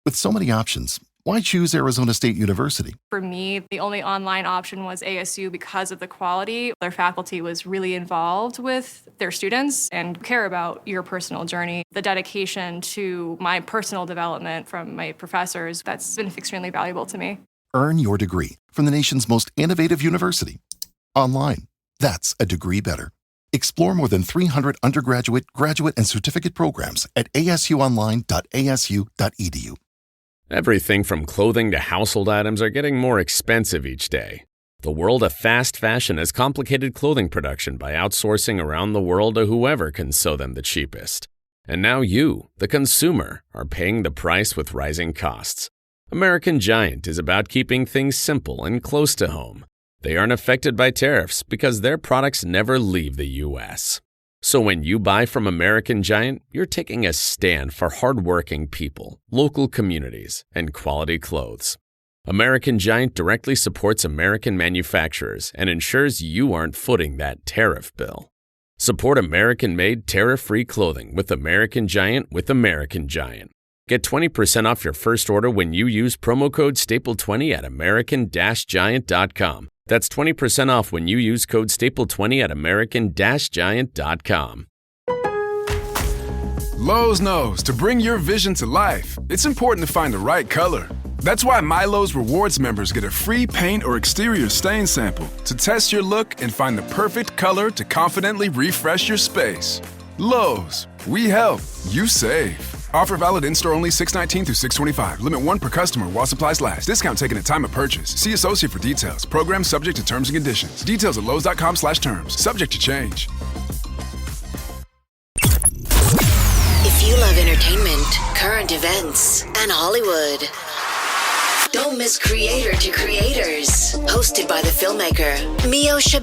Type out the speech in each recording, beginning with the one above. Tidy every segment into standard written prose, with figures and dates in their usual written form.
With so many options, why choose Arizona State University? For me, the only online option was ASU because of the quality. Their faculty was really involved with their students and care about your personal journey. The dedication to my personal development from my professors, that's been extremely valuable to me. Earn your degree from the nation's most innovative university. Online. That's a degree better. Explore more than 300 undergraduate, graduate, and certificate programs at asuonline.asu.edu. Everything from clothing to household items are getting more expensive each day. The world of fast fashion has complicated clothing production by outsourcing around the world to whoever can sew them the cheapest. And now you, the consumer, are paying the price with rising costs. American Giant is about keeping things simple and close to home. They aren't affected by tariffs because their products never leave the U.S. So when you buy from American Giant, you're taking a stand for hardworking people, local communities, and quality clothes. American Giant directly supports American manufacturers and ensures you aren't footing that tariff bill. Support American-made, tariff-free clothing with American Giant with American Giant. Get 20% off your first order when you use promo code STAPLE20 at american-giant.com. That's 20% off when you use code STAPLE20 at american-giant.com. Lowe's knows to bring your vision to life, it's important to find the right color. That's why MyLowe's Rewards members get a free paint or exterior stain sample to test your look and find the perfect color to confidently refresh your space. Lowe's, we help, you save. Offer valid in-store only 6/19 through 6/25. Limit 1 per customer while supplies last. Discount taken at time of purchase. See associate for details. Program subject to terms and conditions. Details at lowes.com/terms. Subject to change. If you love entertainment, current events, and Hollywood, don't miss Creator to Creators, hosted by the filmmaker Meosha,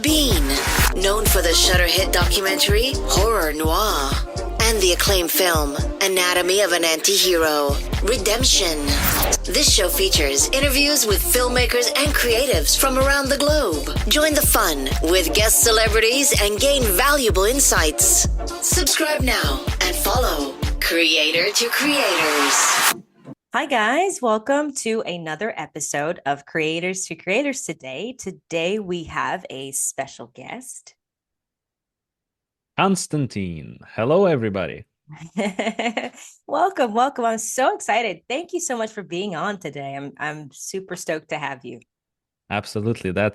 known for the Shudder hit documentary Horror Noir and the acclaimed film Anatomy of an Anti-Hero, Redemption. This show features interviews with filmmakers and creatives from around the globe. Join the fun with guest celebrities and gain valuable insights. Subscribe now and follow Creator to Creators. Hi guys, welcome to another episode of Creators to Creators today. Today we have a special guest. Konstantin. Hello, everybody. Welcome. I'm so excited. Thank you so much for being on today. I'm super stoked to have you. Absolutely. The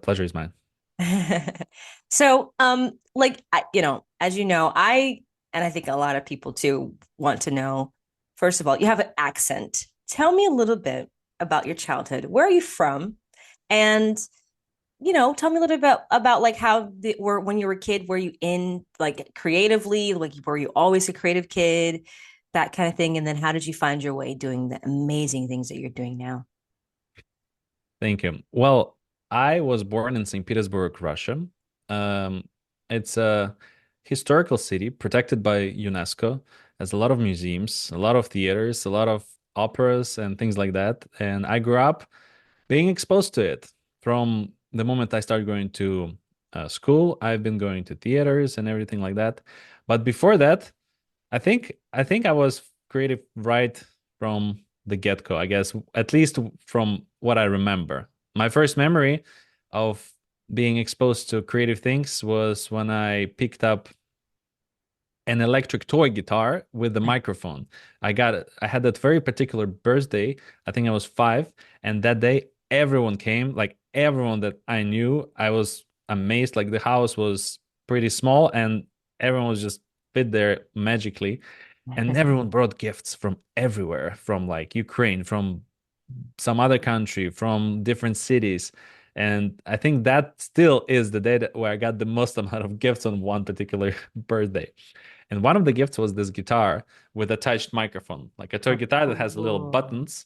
pleasure is mine. So, as you know, I think a lot of people too want to know, first of all, you have an accent. Tell me a little bit about your childhood. Where are you from? And tell me a little bit about like when you were a kid, were you in like creatively, like were you always a creative kid, that kind of thing? And then how did you find your way doing the amazing things that you're doing now? Thank you. Well, I was born in St. Petersburg, Russia. It's a historical city protected by UNESCO. Has a lot of museums, a lot of theaters, a lot of operas and things like that. And I grew up being exposed to it from the moment I started going to school. I've been going to theaters and everything like that. But before that, I think I was creative right from the get-go, I guess, at least from what I remember. My first memory of being exposed to creative things was when I picked up an electric toy guitar with the microphone. I had that very particular birthday. I think I was 5. And that day, everyone came, like everyone that I knew. I was amazed. Like the house was pretty small and everyone was just fit there magically. And everyone brought gifts from everywhere, from like Ukraine, from some other country, from different cities. And I think that still is the day where I got the most amount of gifts on one particular birthday. And one of the gifts was this guitar with a touched microphone, like a toy guitar that has little buttons.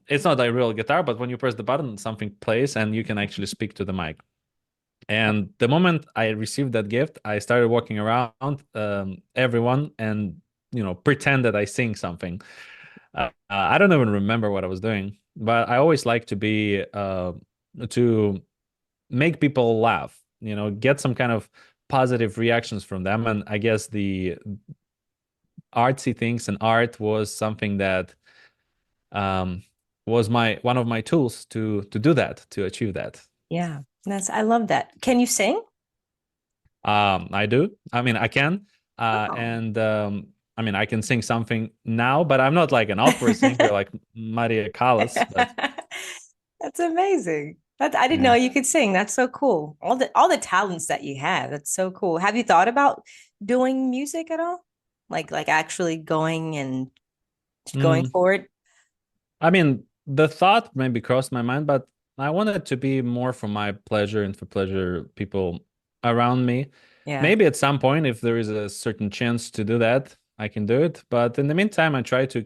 It's not a real guitar, but when you press the button, something plays and you can actually speak to the mic. And the moment I received that gift, I started walking around everyone and, pretend that I sing something. I don't even remember what I was doing, but I always like to be, to make people laugh, get some kind of positive reactions from them. And I guess the artsy things and art was something that um, was my one of my tools to do that, to achieve that. Yeah. I love that. Can you sing? I do. I mean, I can. Oh. And I mean, I can sing something now, but I'm not like an opera singer like Maria Callas. But That's amazing. I didn't know yeah, you could sing. That's so cool. All the talents that you have. That's so cool. Have you thought about doing music at all? Like actually going mm, for it? I mean, the thought maybe crossed my mind, but I wanted it to be more for my pleasure and for pleasure people around me. Yeah. Maybe at some point, if there is a certain chance to do that, I can do it. But in the meantime, I try to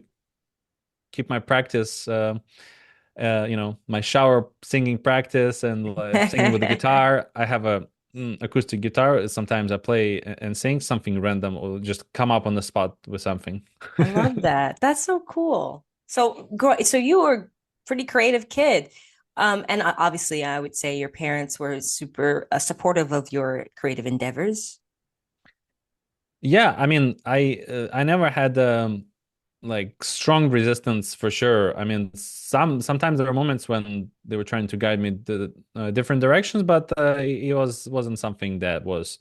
keep my practice, my shower singing practice and singing with the guitar. I have a acoustic guitar. Sometimes I play and sing something random or just come up on the spot with something. I love that. That's so cool. So you were a pretty creative kid. And obviously I would say your parents were super supportive of your creative endeavors. Yeah, I mean, I never had like strong resistance for sure. I mean, sometimes there are moments when they were trying to guide me to different directions, but it wasn't something that was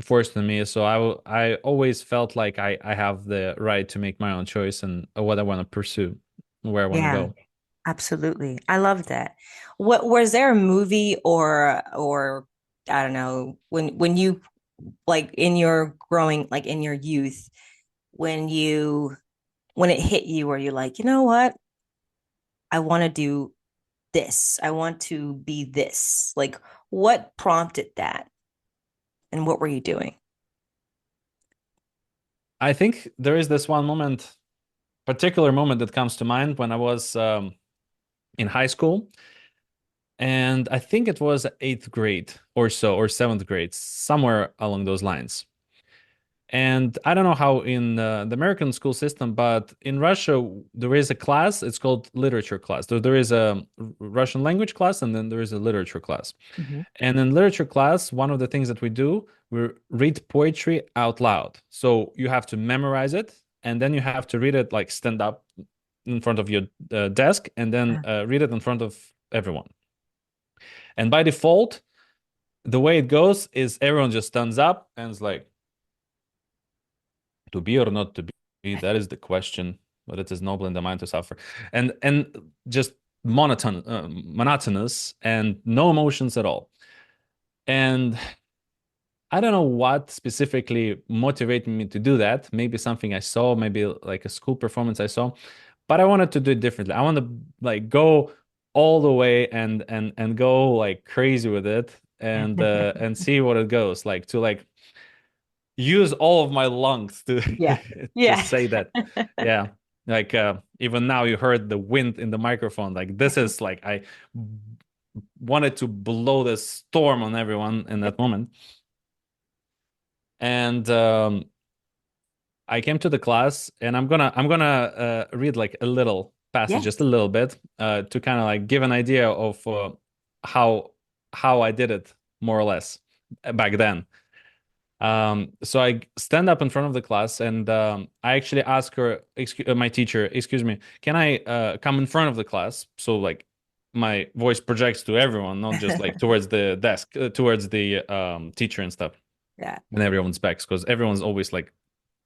forced on me. So I always felt like I have the right to make my own choice and what I want to pursue, where I want to Yeah, go. absolutely. I love that. What was there a movie or I don't know, when you like in your growing like in your youth when you when it hit you where you're like, you know what? I want to do this. I want to be this. Like what prompted that and what were you doing? I think there is this one particular moment that comes to mind when I was in high school. And I think it was eighth grade or so, or seventh grade, somewhere along those lines. And I don't know how in the American school system, but in Russia, there is a class. It's called literature class. There is a Russian language class, and then there is a literature class. Mhm. And in literature class, one of the things that we do, we read poetry out loud. So you have to memorize it, and then you have to read it like stand up in front of your desk, and then read it in front of everyone. And by default, the way it goes is everyone just stands up and is like, to be or not to be, that is the question. But it is noble in the mind to suffer, and just monotonous, and no emotions at all. And I don't know what specifically motivated me to do that. Maybe something I saw, maybe like a school performance I saw, but I wanted to do it differently. I want to like go all the way and go like crazy with it and see what it goes like to like use all of my lungs to Yeah. to Yeah. say that. Yeah. Like even now you heard the wind in the microphone. Like this is like I wanted to blow the storm on everyone in that moment. And I came to the class and I'm gonna read like a little passage, Yeah. just a little bit, to kind of like give an idea of how how I did it more or less back then. So I stand up in front of the class and I actually ask her, my teacher, excuse me, can I come in front of the class? So like my voice projects to everyone, not just like towards the desk, towards the teacher and stuff, Yeah. and everyone's backs, because everyone's always like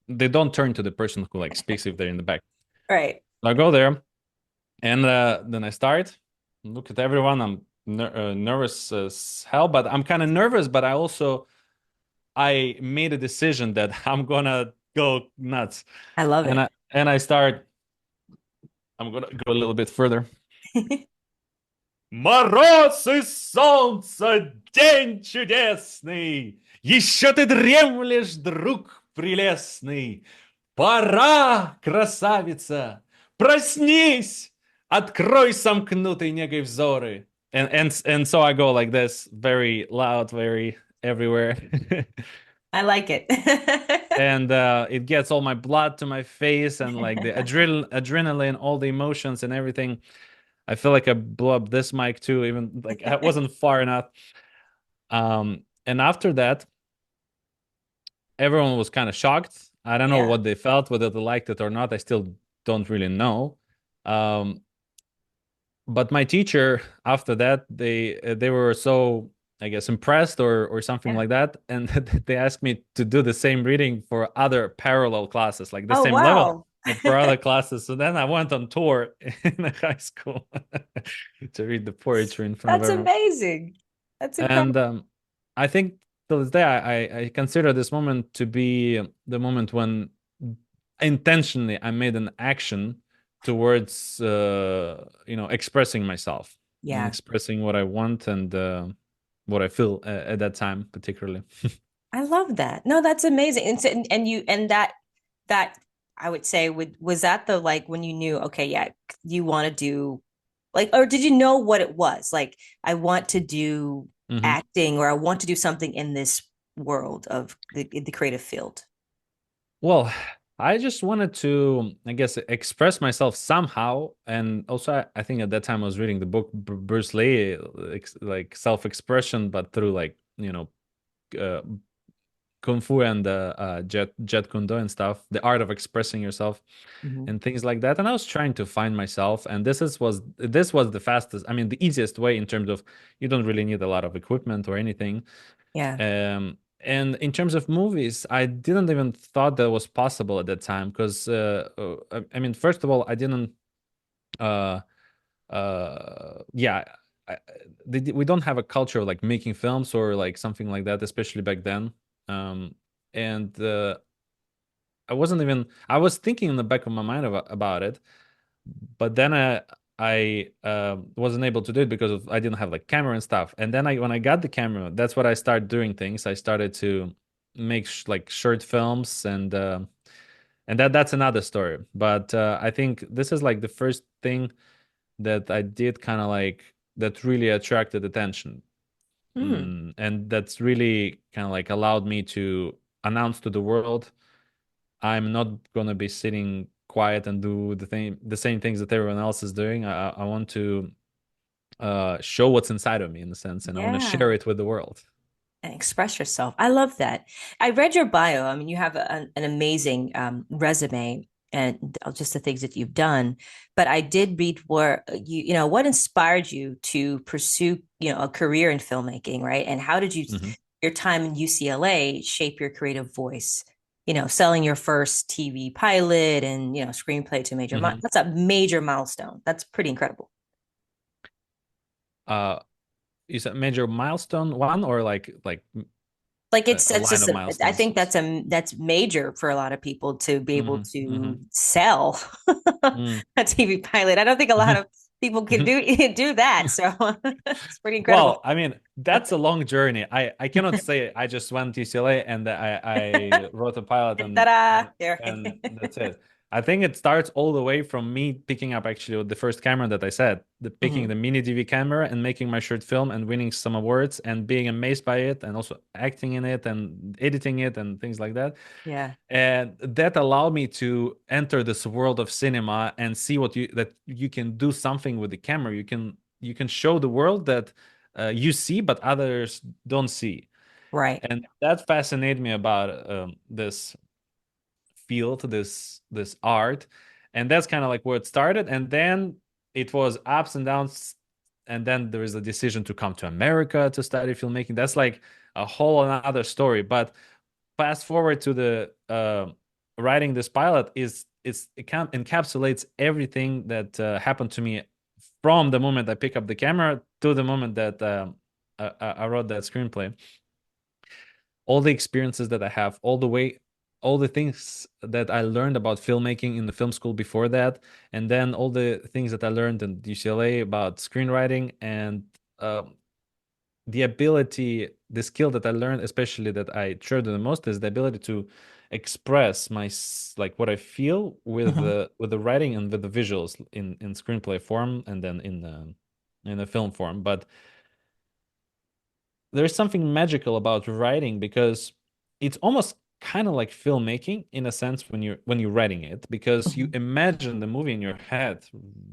they don't turn to the person who like speaks if they're in the back. Right. So I go there and then I start, look at everyone. I'm nervous as hell, but I'm kind of nervous, but I made a decision that I'm gonna go nuts. I love And it. I start, I'm gonna go a little bit further. Мороз и солнце, день чудесный, еще ты дремлешь, друг прелестный. Пора, красавица, проснись, открой сомкнутый негой взоры. And so I go like this, very loud, very everywhere. I like it. And it gets all my blood to my face and like the adrenaline, all the emotions and everything. I feel like I blew up this mic too, even like I wasn't far enough. And after that, everyone was kind of shocked. I don't know Yeah. what they felt, whether they liked it or not. I still don't really know. Um, but my teacher after that, they were so, I guess, impressed or something Yeah. like that, and they asked me to do the same reading for other parallel classes, like the Oh, same level, wow. but for other classes. So then I went on tour in high school to read the poetry in front of That's everyone. amazing. That's And incredible. I think till this day, I consider this moment to be the moment when intentionally I made an action towards expressing myself and Yeah. expressing what I want and what I feel at that time particularly. I love that. No, that's amazing. And you and that I would say was that the like when you knew, okay, yeah, you want to do like, or did you know what it was? Like, I want to do Mhm. acting, or I want to do something in this world of the creative field. Well, I just wanted to, I guess, express myself somehow. And also, I think at that time I was reading the book Bruce Lee, like self-expression, but through like, uh, Kung Fu and Jet Kundo and stuff, the art of expressing yourself Mhm. and things like that. And I was trying to find myself, and this was the fastest, I mean, the easiest way in terms of you don't really need a lot of equipment or anything. Yeah. And in terms of movies, I didn't even thought that was possible at that time because I mean, first of all, I didn't uh yeah. I, we don't have a culture of like making films or like something like that, especially back then. And I was thinking in the back of my mind about it, but then I wasn't able to do it because I didn't have like camera and stuff. And then when I got the camera, that's what I started doing things. I started to make like short films and that's another story. But I think this is like the first thing that I did kind of like that really attracted attention. Mm. And that's really kind of like allowed me to announce to the world I'm not gonna be sitting quiet and do the same things that everyone else is doing. I want to show what's inside of me in a sense, and I want to Yeah. share it with the world. And express yourself. I love that. I read your bio. I mean, you have an amazing resume and just the things that you've done. But I did read where what inspired you to pursue, a career in filmmaking, right? And how did Mhm. your time in UCLA shape your creative voice? Selling your first TV pilot and, screenplay to Mhm. that's a major milestone. That's pretty incredible. Uh, is that major milestone one or like Like a it's line just of I think milestones? that's major for a lot of people to be able Hmm. to Hmm. sell a TV pilot. I don't think a lot of people can do that. So it's pretty incredible. Well, I mean, that's a long journey. I cannot say I just went to UCLA and I wrote a pilot Ta-da! There. and that's it. I think it starts all the way from me picking up actually with the first camera that I said, picking Mhm. the mini DV camera and making my short film and winning some awards and being amazed by it and also acting in it and editing it and things like that. Yeah. And that allowed me to enter this world of cinema and see that you can do something with the camera. You can show the world that you see but others don't see, Right. and that fascinated me about this field, this art. And that's kind of like where it started, and then it was ups and downs, and then there is a decision to come to America to study filmmaking. That's like a whole another story. But fast forward to the writing this pilot, it encapsulates everything that happened to me from the moment I pick up the camera to the moment that I wrote that screenplay. All the experiences that I have, all the things that I learned about filmmaking in the film school before that, and then all the things that I learned in UCLA about screenwriting and uh, the skill that I learned, especially that I treasure the most, is the ability to express like what I feel Mhm. with the writing and with the visuals in screenplay form and then in the film form. But there's something magical about writing because it's almost kind of like filmmaking in a sense when you're writing it, because you Mhm. imagine the movie in your head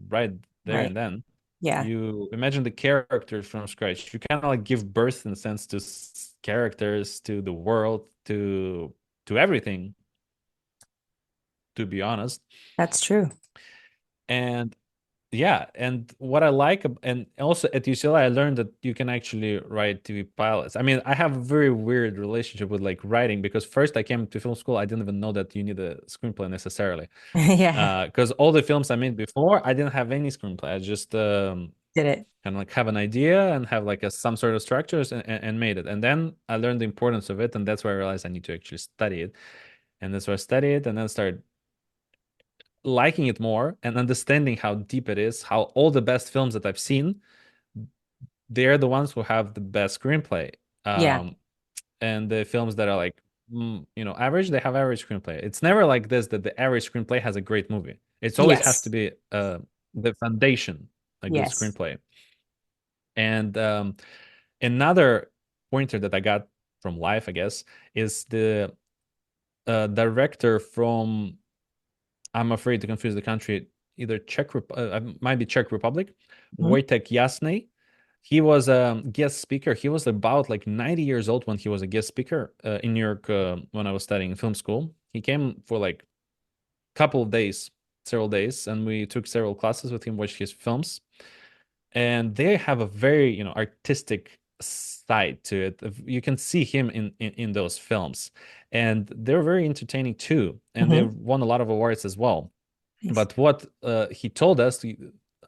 right there Right. and then. Yeah. You imagine the characters from scratch. You kind of like give birth in a sense to characters, to the world, to everything, to be honest. That's true. And Yeah, and what I like, and also at UCLA, I learned that you can actually write TV pilots. I mean, I have a very weird relationship with like writing because first I came to film school, I didn't even know that you need a screenplay necessarily. Yeah, Because all the films I made before, I didn't have any screenplay. I just did it. kind of like have an idea and have like some sort of structures and made it. And then I learned the importance of it, and that's why I realized I need to actually study it. And that's why I studied it, and then started liking it more and understanding how deep it is, how all the best films that I've seen, they're the ones who have the best screenplay. Yeah. And the films that are like, average, they have average screenplay. It's never like this that the average screenplay has a great movie. It's always has to Yes. be the foundation, a good Yes. screenplay. And another pointer that I got from life, I guess, is the director from, I'm afraid to confuse the country, either might be Czech Republic, Mhm. Wojtek Jasny. He was a guest speaker. He was about like 90 years old when he was a guest speaker in New York when I was studying film school. He came for like a couple of days, several days, and we took several classes with him, watched his films. And they have a very, artistic side to it. You can see him in those films. And they're very entertaining too. And they Mhm. won a lot of awards as well. Nice. But what he told us,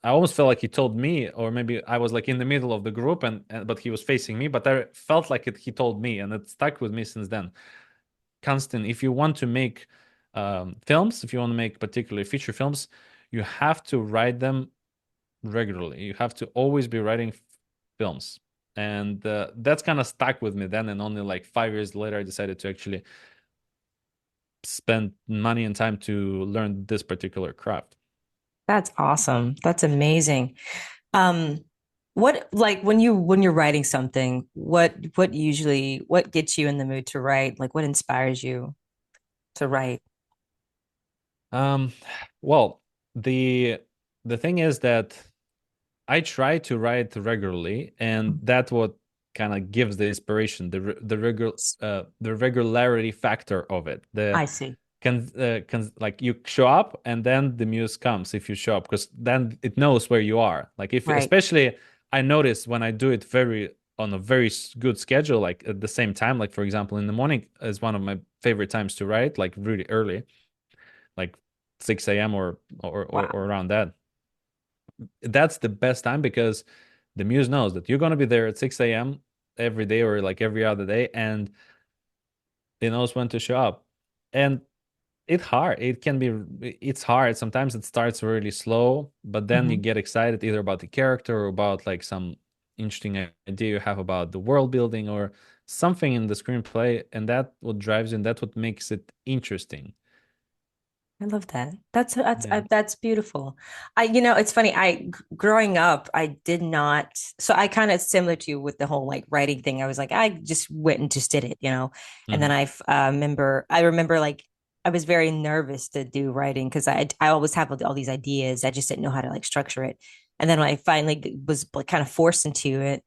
I almost felt like he told me, or maybe I was like in the middle of the group, but he was facing me. But I felt like he told me, and it stuck with me since then. Konstantin, if you want to make films, if you want to make particularly feature films, you have to write them regularly. You have to always be writing films, and that's kind of stuck with me then. And only like 5 years later, I decided to actually spend money and time to learn this particular craft. That's awesome. That's amazing. Um, what like when you're writing something, what gets you in the mood to write? Like what inspires you to write? Um, well, the thing is that I try to write regularly, and that's what kind of gives the inspiration, the regularity factor of it. The I see. can like you show up and then the muse comes if you show up, because then it knows where you are. Like if Right. especially I notice when I do it very on a very good schedule, like at the same time, like for example in the morning is one of my favorite times to write, like really early, like 6 a.m. or Wow. around that. That's the best time because the muse knows that you're going to be there at 6 a.m. every day or like every other day, and it knows when to show up. And it's hard. Sometimes it starts really slow, but then you Mhm. get excited either about the character or about like some interesting idea you have about the world building or something in the screenplay, and that what drives you, and that's what makes it interesting. I love that. Yeah. That's beautiful. It's funny. Growing up, I did not. So I kind of similar to you with the whole like writing thing. I was like, I just went and just did it. And then Hmm. I remember like I was very nervous to do writing because I always have all these ideas. I just didn't know how to like structure it. And then when I finally was like, kind of forced into it,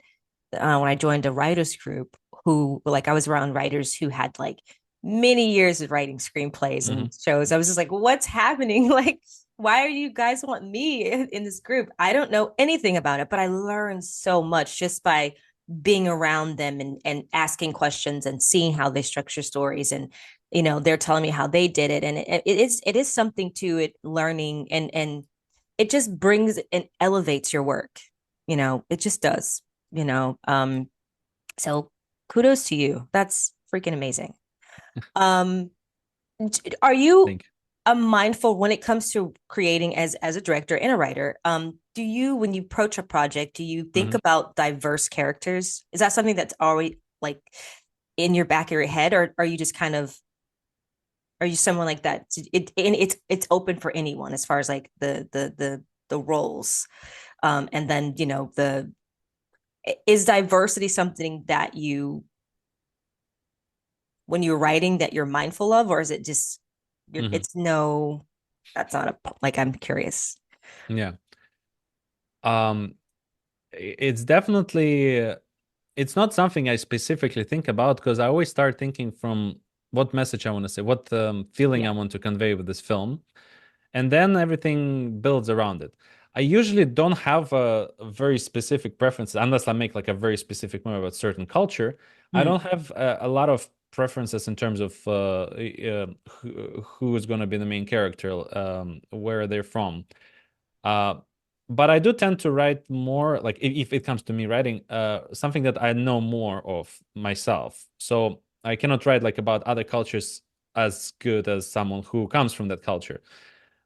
when I joined a writers group, who like I was around writers who had like many years of writing screenplays Hmm. and shows. I was just like, what's happening? Like, why are you guys want me in this group? I don't know anything about it, but I learned so much just by being around them and asking questions and seeing how they structure stories. And they're telling me how they did it. And it is something to it, learning, and it just brings and elevates your work. It just does, you know. So kudos to you. That's freaking amazing. Um, are you Think. a mindful when it comes to creating as a director and a writer? Do you, when you approach a project, do you think Hmm. about diverse characters? Is that something that's already like in your back of your head, or are you just kind of, are you someone like that? And it's open for anyone as far as like the roles. And then the is diversity something that you, when you're writing, that you're mindful of, or is it just Hmm. it's no, that's not a, like, I'm curious. Yeah. Um, it's definitely it's not something I specifically think about because I always start thinking from what message I want to say, what feeling Yeah. I want to convey with this film, and then everything builds around it. I usually don't have a very specific preference unless I make like a very specific movie about certain culture. I Mm, don't have a lot of preferences in terms of who is going to be the main character, where they're from. Uh, but I do tend to write more, like if it comes to me writing, something that I know more of myself. So I cannot write like about other cultures as good as someone who comes from that culture.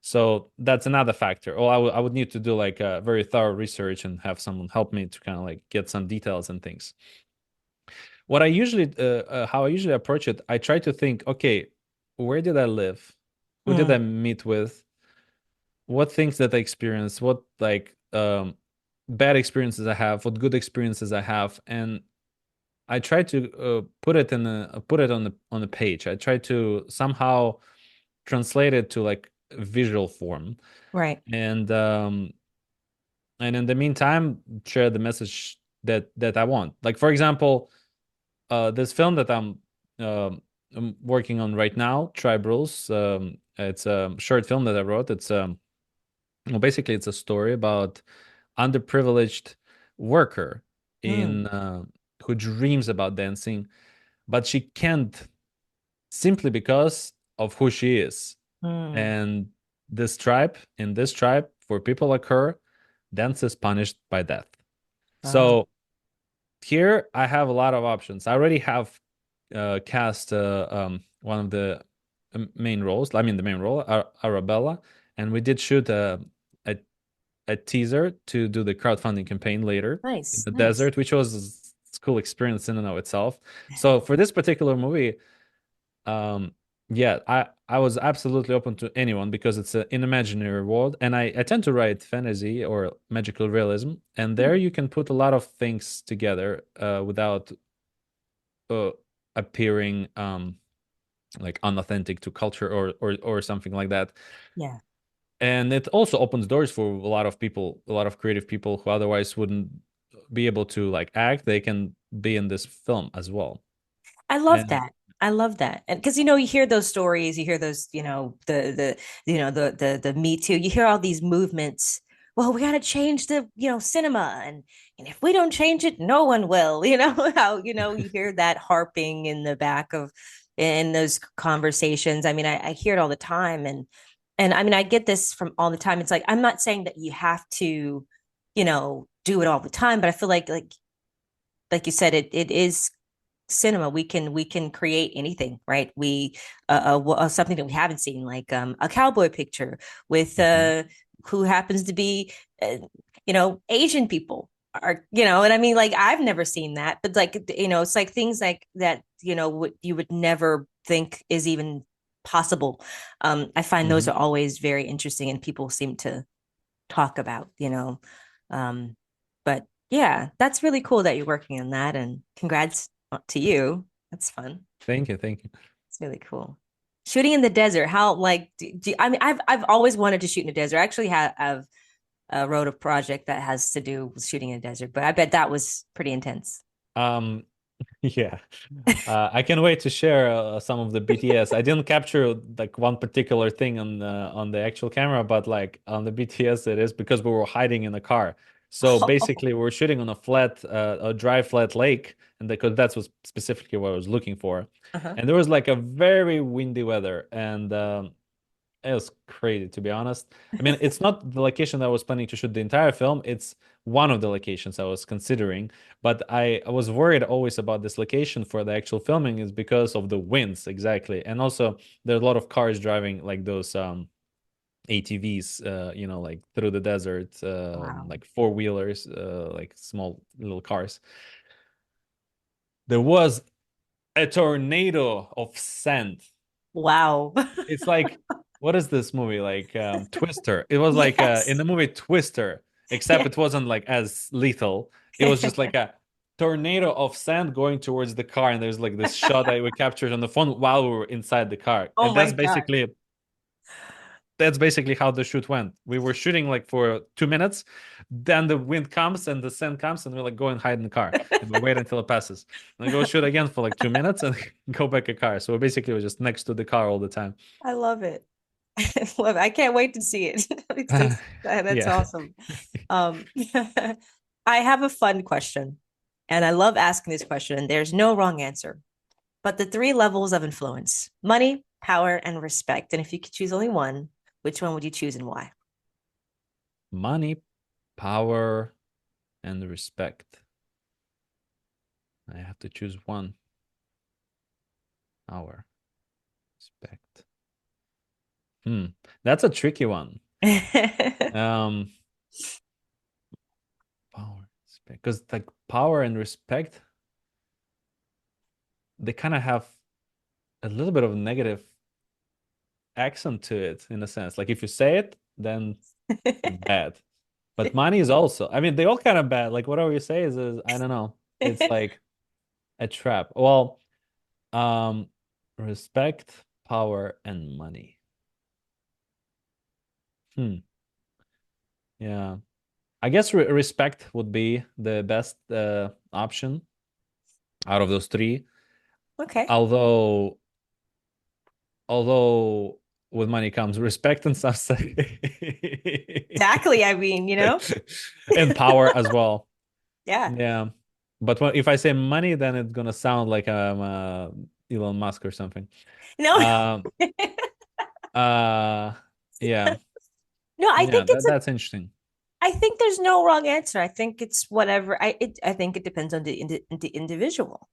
So that's another factor. Or I would need to do like a very thorough research and have someone help me to kind of like get some details and things. What I usually, how I usually approach it, I try to think, okay, where did I live? Who did mm, I meet with? What things that I experienced? What like bad experiences I have? What good experiences I have? And I try to put it put it on the page. I try to somehow translate it to like visual form, right. and in the meantime share the message that I want. Like for example, this film that I'm working on right now, Tribe Rules. It's a short film that I wrote. It's well, basically it's a story about underprivileged worker Mm, in who dreams about dancing, but she can't simply because of who she is. mm. And in this tribe, for people like her, dance is punished by death. Oh, So here I have a lot of options. I already have cast one of the main roles. I mean, the main role, Arabella, and we did shoot a a teaser to do the crowdfunding campaign later in nice, the nice. desert, which was a cool experience in and of itself. So for this particular movie, um, yeah, I was absolutely open to anyone because it's an imaginary world, and I tend to write fantasy or magical realism, and there Mm, you can put a lot of things together without uh, appearing like unauthentic to culture or something like that. yeah. And it also opens doors for a lot of people, a lot of creative people who otherwise wouldn't be able to like act. They can be in this film as well. I love And that. I love that. And because you hear those stories, you hear those, the Me Too, you hear all these movements. Well, we gotta change the, cinema. And if we don't change it, no one will. How, you hear that harping in the back of in those conversations. I mean, I hear it all the time. And I mean, I get this from all the time. It's like, I'm not saying that you have to, do it all the time, but I feel like you said, it is cinema. We can create anything, right? We something that we haven't seen, like a cowboy picture with Mhm. who happens to be Asian people, are, and I mean, like, I've never seen that, but like, it's like things like that, what you would never think is even possible. I find those Mhm. are always very interesting, and people seem to talk about, um but yeah, that's really cool that you're working on that, and congrats to you. That's fun. Thank you, thank you. It's really cool. Shooting in the desert, how, like, I mean, I've always wanted to shoot in the desert. I actually have wrote a project that has to do with shooting in the desert, but I bet that was pretty intense. Um, yeah, I can wait to share some of the BTS. I didn't capture like one particular thing on the actual camera, but like on the BTS, it is because we were hiding in the car. So basically, we were shooting on a dry flat lake, and because that's was specifically what I was looking for. Uh-huh. And there was like a very windy weather, and it was crazy, to be honest. I mean, it's not the location that I was planning to shoot the entire film. It's one of the locations I was considering, but I was worried always about this location for the actual filming is because of the winds, exactly. And also there are a lot of cars driving like those ATVs, like through the desert, Wow. like four-wheelers, like small little cars. There was a tornado of sand. Wow. It's like, what is this movie? Like Twister. It was like in Yes. the movie Twister, except Yeah. it wasn't like as lethal. It was just like a tornado of sand going towards the car, and there's like this shot that we captured on the phone while we were inside the car. Oh And my God. that's basically how the shoot went. We were shooting like for 2 minutes, then the wind comes and the sand comes, and we like go and hide in the car and we wait until it passes. And we go shoot again for like 2 minutes and go back a car. So we basically were just next to the car all the time. I love it. Well, I can't wait to see it. That's Yeah. awesome. Um, I have a fun question, and I love asking this question, and there's no wrong answer. But the three levels of influence: money, power, and respect. And if you could choose only one, which one would you choose and why? Money, power, and respect. I have to choose one. Power, respect. That's a tricky one. Um, Power, respect, because like power and respect, they kind of have a little bit of a negative accent to it in a sense. Like if you say it, then bad. But money is also, I mean, they all kind of bad. Like whatever you say is I don't know. It's like a trap. Well, respect, power, and money. Yeah. I guess respect would be the best option out of those three. Okay. Although with money comes respect and stuff. Exactly. I mean, And power as well. Yeah. Yeah. But if I say money, then it's gonna sound like I'm Elon Musk or something. No. Yeah. No, I Yeah, think that's interesting. I think there's no wrong answer. I think it's whatever. I think it depends on the individual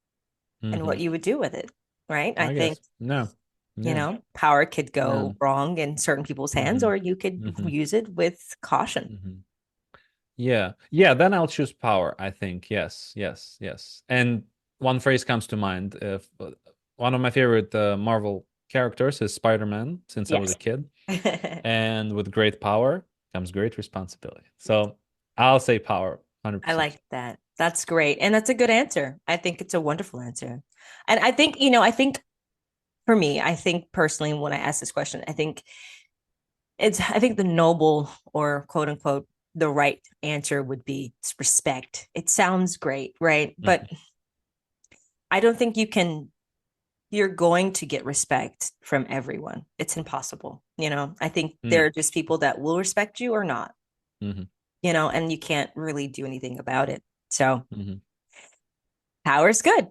and what you would do with it, right? I think, guess. No. Yeah. power could go Yeah. wrong in certain people's hands, or you could use it with caution. Yeah. Yeah, then I'll choose power, I think. Yes. And one phrase comes to mind. If one of my favorite Marvel characters is Spider-Man since I was a kid. And with great power comes great responsibility. So I'll say power, 100%. I like that. That's great. And that's a good answer. I think it's a wonderful answer. And I think for me, I think personally, when I ask this question, I think the noble, or quote unquote, the right answer would be respect. It sounds great, right? But I don't think you're going to get respect from everyone. It's impossible. I think there are just people that will respect you or not, and you can't really do anything about it. So power's good.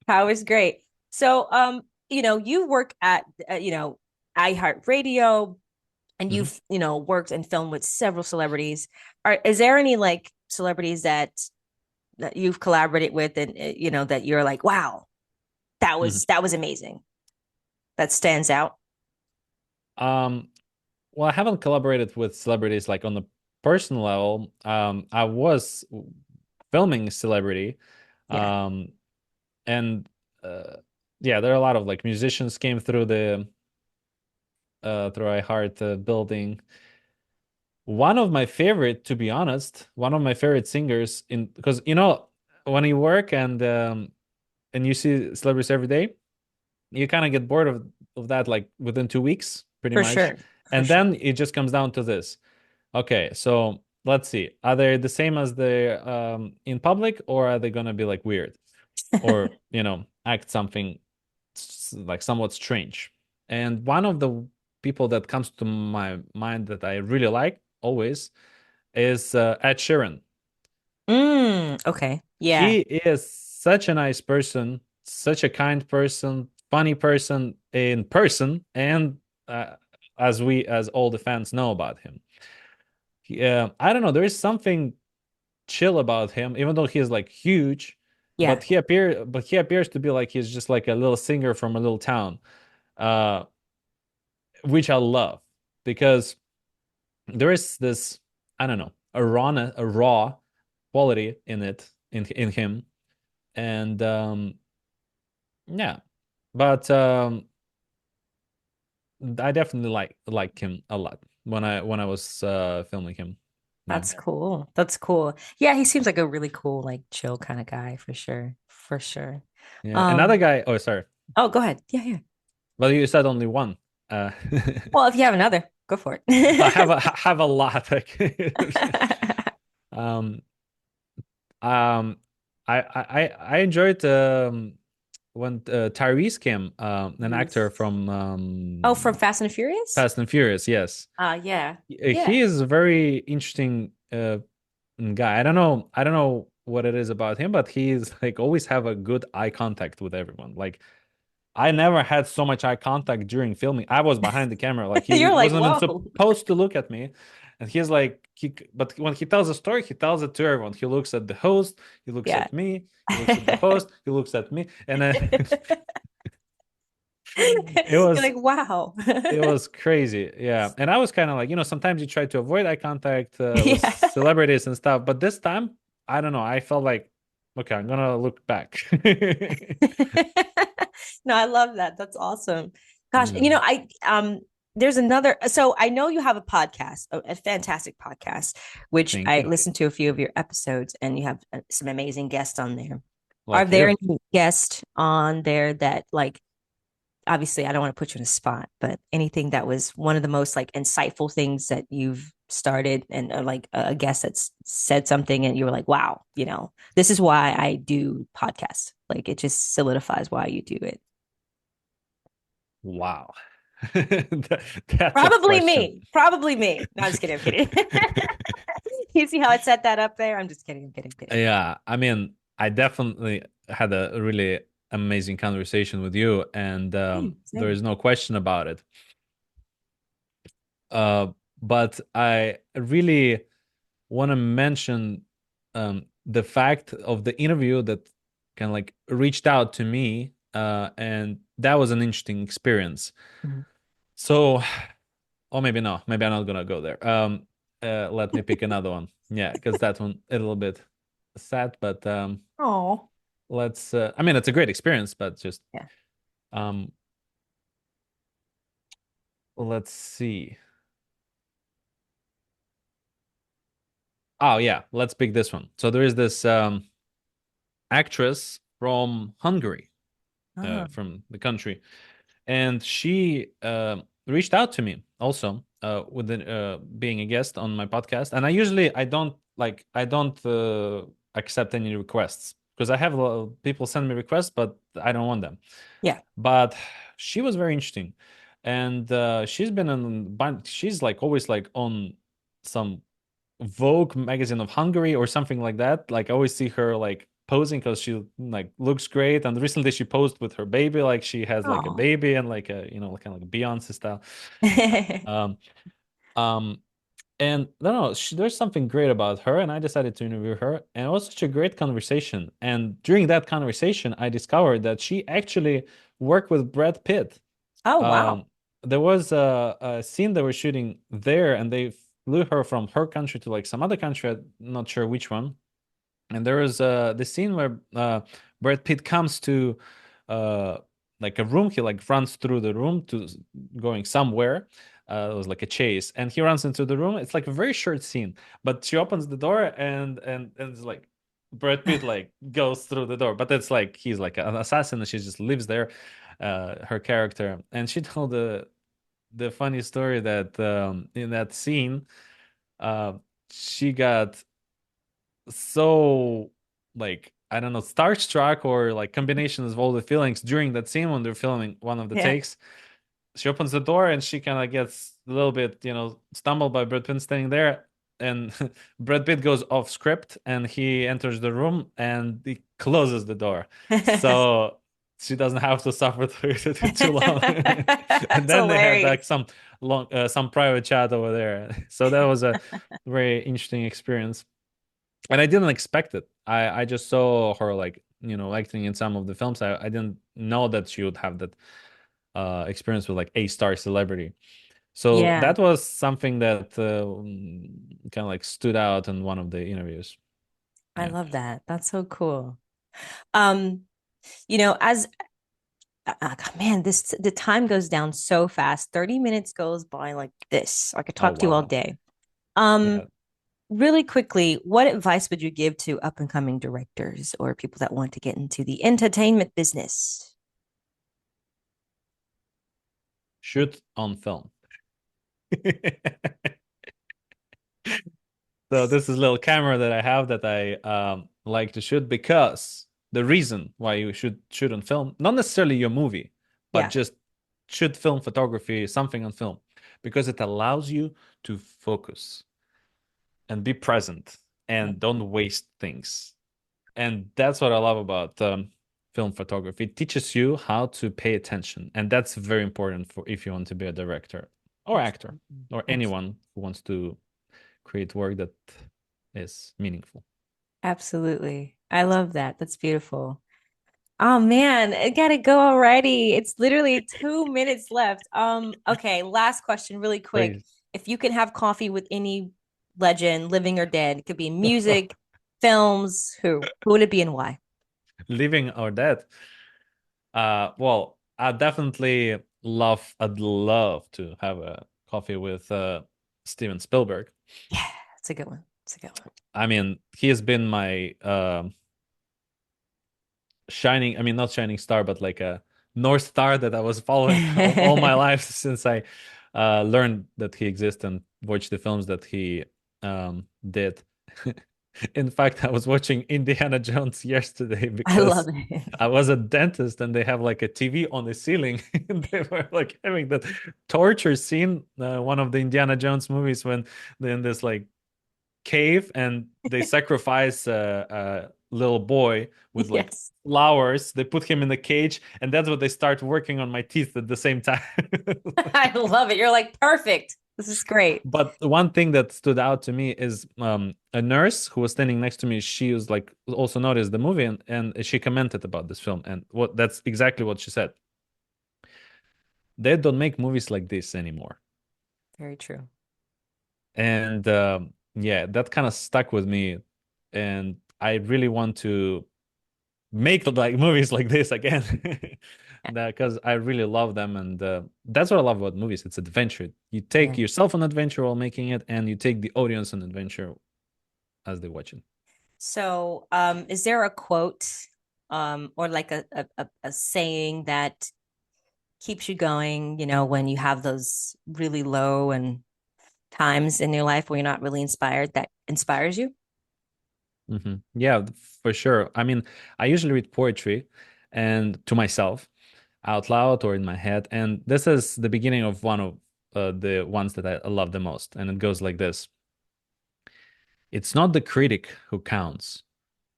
Power's great. So, you work at, iHeart Radio, and you've, worked and filmed with several celebrities. Is there any like celebrities that you've collaborated with, and that you're like, wow, that was amazing, that stands out? Well, I haven't collaborated with celebrities like on the personal level. I was filming a celebrity. And there are a lot of like musicians came through the through iHeart building. One of my favorite, to be honest, one of my favorite singers, because when you work and you see celebrities every day, you kind of get bored of that like within 2 weeks, pretty much. Sure. And then it just comes down to this. Okay, so let's see. Are they the same as they in public, or are they gonna be like weird? Or act something like somewhat strange? And one of the people that comes to my mind that I really like always is Ed Sheeran. Okay. Yeah. He is such a nice person, such a kind person, funny person in person, and as all the fans know about him. I don't know, there is something chill about him, even though he is like huge. Yeah. But he appears to be like he's just like a little singer from a little town, which I love, because there is this, I don't know, a raw quality in him, and but I definitely like him a lot when I was filming him. That's cool. That's cool. Yeah, he seems like a really cool, like chill kind of guy, for sure. For sure. Yeah. Another guy. Oh, sorry. Oh, go ahead. Yeah. Well, you said only one. Well, if you have another, go for it. I have a lot. I enjoyed when Tyrese came, an actor from from Fast and Furious. Fast and Furious, yes. Yeah. He is a very interesting guy. I don't know what it is about him, but he's like always have a good eye contact with everyone. Like I never had so much eye contact during filming. I was behind the camera, like he You're like, wasn't whoa. supposed to look at me, and he's like, but when he tells a story, he tells it to everyone. He looks at the host, he looks at me, he looks at the host, he looks at me, and it You're was like, wow. it was crazy, yeah. And I was kind of like, sometimes you try to avoid eye contact with Yeah. celebrities and stuff, but this time, I don't know. I felt like, okay, I'm gonna look back. No, I love that. That's awesome. Gosh, Yeah. there's another. So I know you have a podcast, a fantastic podcast, which Thank I you. listened to a few of your episodes, and you have some amazing guests on there. Like Are there you. any guests on there that, like, obviously I don't want to put you in a spot, but anything that was one of the most like insightful things that you've started, and like a guest that's said something and you were like, wow, this is why I do podcasts. Like it just solidifies why you do it. Wow. That's Probably me. Probably me. No, I'm just kidding. I'm kidding. You see how I set that up there? I'm just kidding. I'm kidding. Yeah, I mean, I definitely had a really amazing conversation with you, and Same. there is no question about it. But I really want to mention the fact of the interview that kind of like reached out to me, and that was an interesting experience. Mhm. So, or maybe no, maybe I'm not gonna go there. Let me pick another one. Yeah, because that one a little bit sad, but Oh, let's. I mean, it's a great experience, but just yeah. Let's see. Oh yeah, let's pick this one. So there is this actress from Hungary, from the country, and she reached out to me also with being a guest on my podcast. And I don't accept any requests because I have a lot of people send me requests, but I don't want them. Yeah. But she was very interesting, and she's been on. She's like always like on some Vogue magazine of Hungary or something like that. Like I always see her like posing because she like looks great. And recently she posed with her baby, like she has like a Oh. baby and like a kind of like a Beyonce style. And I don't know, there's something great about her, and I decided to interview her, and it was such a great conversation. And during that conversation, I discovered that she actually worked with Brad Pitt. Oh, wow. There was a scene they were shooting there, and they flew her from her country to like some other country, I'm not sure which one. And there was the scene where Brad Pitt comes to like a room. He like runs through the room to going somewhere. It was like a chase, and he runs into the room. It's like a very short scene, but she opens the door, and it's like Brad Pitt like goes through the door, but it's like he's like an assassin, and she just lives there, her character. And she told the funny story that in that scene, uh, she got so like I don't know, starstruck or like combinations of all the feelings during that scene when they're filming one of the Yeah. takes. She opens the door and she kind of gets a little bit, stumbled by Brad Pitt standing there, and Brad Pitt goes off script and he enters the room and he closes the door, so she doesn't have to suffer through it too long. And That's then they had like hilarious. some private chat over there, so that was a very interesting experience. And I didn't expect it. I just saw her like acting in some of the films. I didn't know that she would have that experience with like A-star celebrity. So Yeah. that was something that kind of like stood out in one of the interviews. I Yeah. love that. That's so cool. Um, as man, the time goes down so fast. 30 minutes goes by like this. I could Oh talk to you all wow. day. Yeah. Really quickly, what advice would you give to up and coming directors or people that want to get into the entertainment business? Shoot on film. So this is a little camera that I have that I like to shoot because the reason why you should shoot on film, not necessarily your movie, but Yeah. just shoot film photography, something on film, because it allows you to focus and be present and don't waste things. And that's what I love about film photography. It teaches you how to pay attention, and that's very important for if you want to be a director or actor or anyone who wants to create work that is meaningful. Absolutely. I love that. That's beautiful. Oh man, I gotta go already. It's literally 2 minutes left. Okay, last question, really quick. Please. If you can have coffee with any legend, living or dead, it could be music, films, who? Who would it be and why? Living or dead. Well, I'd love to have a coffee with Steven Spielberg. Yeah, that's a good one. It's a good one. I mean, he has been my not shining star, but like a North Star that I was following all my life since I learned that he exists and watched the films that he did. In fact, I was watching Indiana Jones yesterday I because love it. I was a dentist and they have like a TV on the ceiling. And they were like having that torture scene, one of the Indiana Jones movies, when they're in this like cave and they sacrifice a little boy with like Yes. flowers. They put him in the cage, and that's what they start working on my teeth at the same time. I love it. You're like, perfect. This is great. But one thing that stood out to me is a nurse who was standing next to me. She was like also noticed the movie, and she commented about this film, and that's exactly what she said. They don't make movies like this anymore. Very true. And yeah, that kind of stuck with me, and I really want to make like movies like this again because I really love them, and that's what I love about movies. It's adventure. You take yourself on adventure while making it, and you take the audience on adventure as they watch it. So, is there a quote or like a saying that keeps you going, when you have those really low and times in your life where you're not really inspired, that inspires you? Yeah, for sure. I mean, I usually read poetry and to myself out loud or in my head. And this is the beginning of one of the ones that I love the most. And it goes like this. It's not the critic who counts,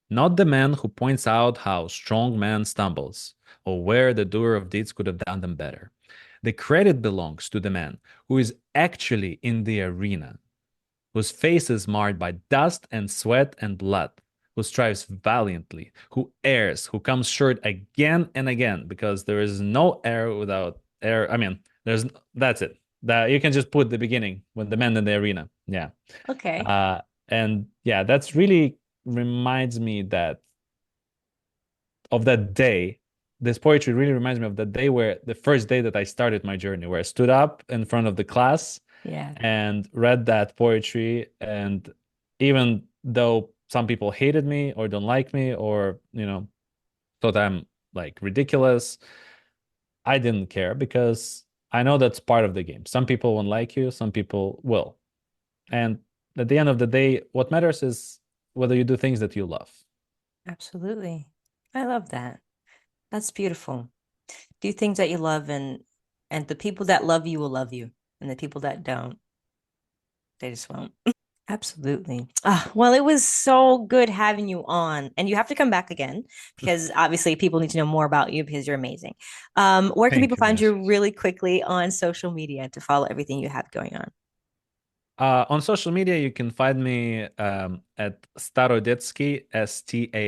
not the man who points out how strong man stumbles or where the doer of deeds could have done them better. The credit belongs to the man who is actually in the arena, whose face is marred by dust and sweat and blood, who strives valiantly, who errs, who comes short again and again, because there is no error without error. I mean, that's it. You can just put the beginning when the man in the arena. Yeah. Okay. And yeah, that's really reminds me of that day. This poetry really reminds me of the day where the first day that I started my journey, where I stood up in front of the class and read that poetry. And even though some people hated me or don't like me or, thought I'm like ridiculous, I didn't care because I know that's part of the game. Some people won't like you, some people will. And at the end of the day, what matters is whether you do things that you love. Absolutely. I love that. That's beautiful. Do things that you love, and the people that love you will love you, and the people that don't, they just won't. Absolutely. Well, it was so good having you on, and you have to come back again because obviously people need to know more about you because you're amazing. Where can people find you really quickly on social media to follow everything you have going on? On social media, you can find me at Starodetskii, Starodetskii.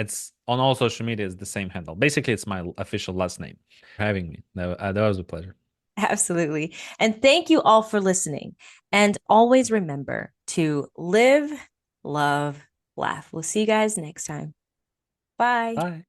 It's on all social media. It's the same handle. Basically, it's my official last name. For having me. That was a pleasure. Absolutely. And thank you all for listening. And always remember to live, love, laugh. We'll see you guys next time. Bye. Bye.